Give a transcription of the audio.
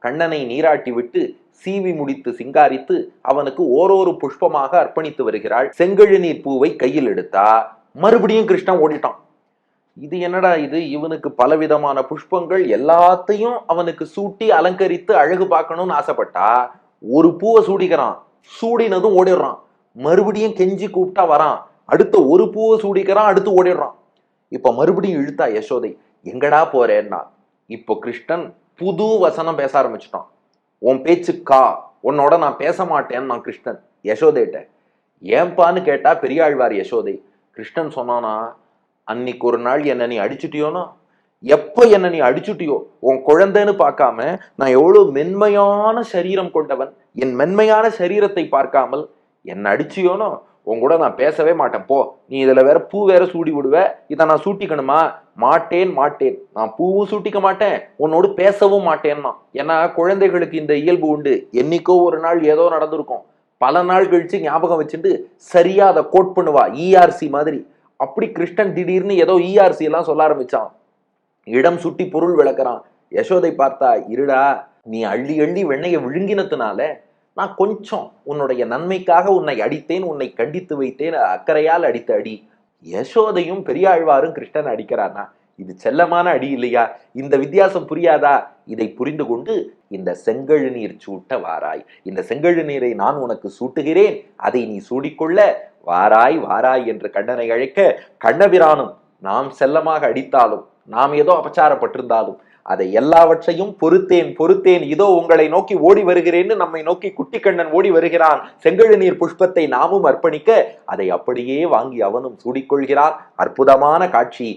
கண்ணனை நீராட்டி விட்டு சீவி முடித்து சிங்காரித்து அவனுக்கு ஓரொரு புஷ்பமாக அர்ப்பணித்து வருகிறாள். செங்கழுநீர் பூவை கையில் எடுத்தா மறுபடியும் கிருஷ்ணன் ஓடிட்டான். இது என்னடா இது, இவனுக்கு பலவிதமான புஷ்பங்கள் எல்லாத்தையும் அவனுக்கு சூட்டி அலங்கரித்து அழகு பார்க்கணும்னு ஆசைப்பட்டா ஒரு பூவை சூடிக்கிறான், சூடினதும் ஓடிடுறான். மறுபடியும் கெஞ்சி கூப்பிட்டா வரான், அடுத்த ஒரு பூவை சூடிக்கிறான், அடுத்து ஓடிடுறான். இப்ப மறுபடியும் இழுத்தா யசோதை, எங்கடா போறேன்னா. இப்போ கிருஷ்ணன் புது வசனம் பேச ஆரம்பிச்சுட்டான். உன் பேச்சுக்கா, உன்னோட நான் பேச மாட்டேன்னு நான் கிருஷ்ணன் யசோதைட்ட. ஏன்பான்னு கேட்டா பெரியாழ்வார் யசோதை. கிருஷ்ணன் சொன்னானா, அன்னைக்கு ஒரு நாள் என்ன நீ அடிச்சுட்டியோனா, எப்ப என்ன நீ அடிச்சுட்டியோ உன் குழந்தைன்னு பார்க்காம நான் எவ்வளவு மென்மையான சரீரம் கொண்டவன், என் மென்மையான சரீரத்தை பார்க்காமல் என்ன அடிச்சியோனோ உன் கூட நான் பேசவே மாட்டேன் போ. நீ இதுல வேற பூ வேற சூடி விடுவ, இதை நான் சூட்டிக்கணுமா? மாட்டேன் மாட்டேன், நான் பூவும் சூட்டிக்க மாட்டேன், உன்னோடு பேசவும் மாட்டேன்னா. ஏன்னா குழந்தைகளுக்கு இந்த இயல்பு உண்டு. என்னைக்கோ ஒரு நாள் ஏதோ நடந்திருக்கும், பல நாள் கழிச்சு ஞாபகம் வச்சுட்டு சரியா அதை கோட் பண்ணுவா, இஆர்சி மாதிரி. அப்படி கிருஷ்ணன் திடீர்னு ஏதோ இஆர்சி எல்லாம் சொல்ல ஆரம்பிச்சான். இடம் சுட்டி பொருள் விளக்குறான். யசோதை பார்த்தா, இருடா, நீ அள்ளி அள்ளி வெண்ணைய விழுங்கினதுனால நான் கொஞ்சம் உன்னுடைய நன்மைக்காக உன்னை அடித்தேன், உன்னை கண்டித்து வைத்தேன், அக்கறையால் அடித்த அடி. யசோதையும் பெரியாழ்வாரும் கிருஷ்ணன் அடிக்கிறானா, இது செல்லமான அடி இல்லையா? இந்த வித்தியாசம் புரியாதா? இதை புரிந்து கொண்டு இந்த செங்கழு நீர் சூட்ட வாராய், இந்த செங்கழு நீரை நான் உனக்கு சூட்டுகிறேன், அதை நீ சூடிக்கொள்ள வாராய் வாராய் என்று கண்ணனை அழைக்க, கண்ணபிரானும் நாம் செல்லமாக அடித்தாலும் நாம் ஏதோ அபச்சாரப்பட்டிருந்தாலும் அதை எல்லாவற்றையும் பொறுத்தேன் பொறுத்தேன், இதோ உங்களை நோக்கி ஓடி வருகிறேன்னு நம்மை நோக்கி குட்டி கண்ணன் ஓடி வருகிறான். செங்கழு நீர் புஷ்பத்தை நாமும் அர்ப்பணிக்க அதை அப்படியே வாங்கி அவனும் சூடிக்கொள்கிறான். அற்புதமான காட்சி.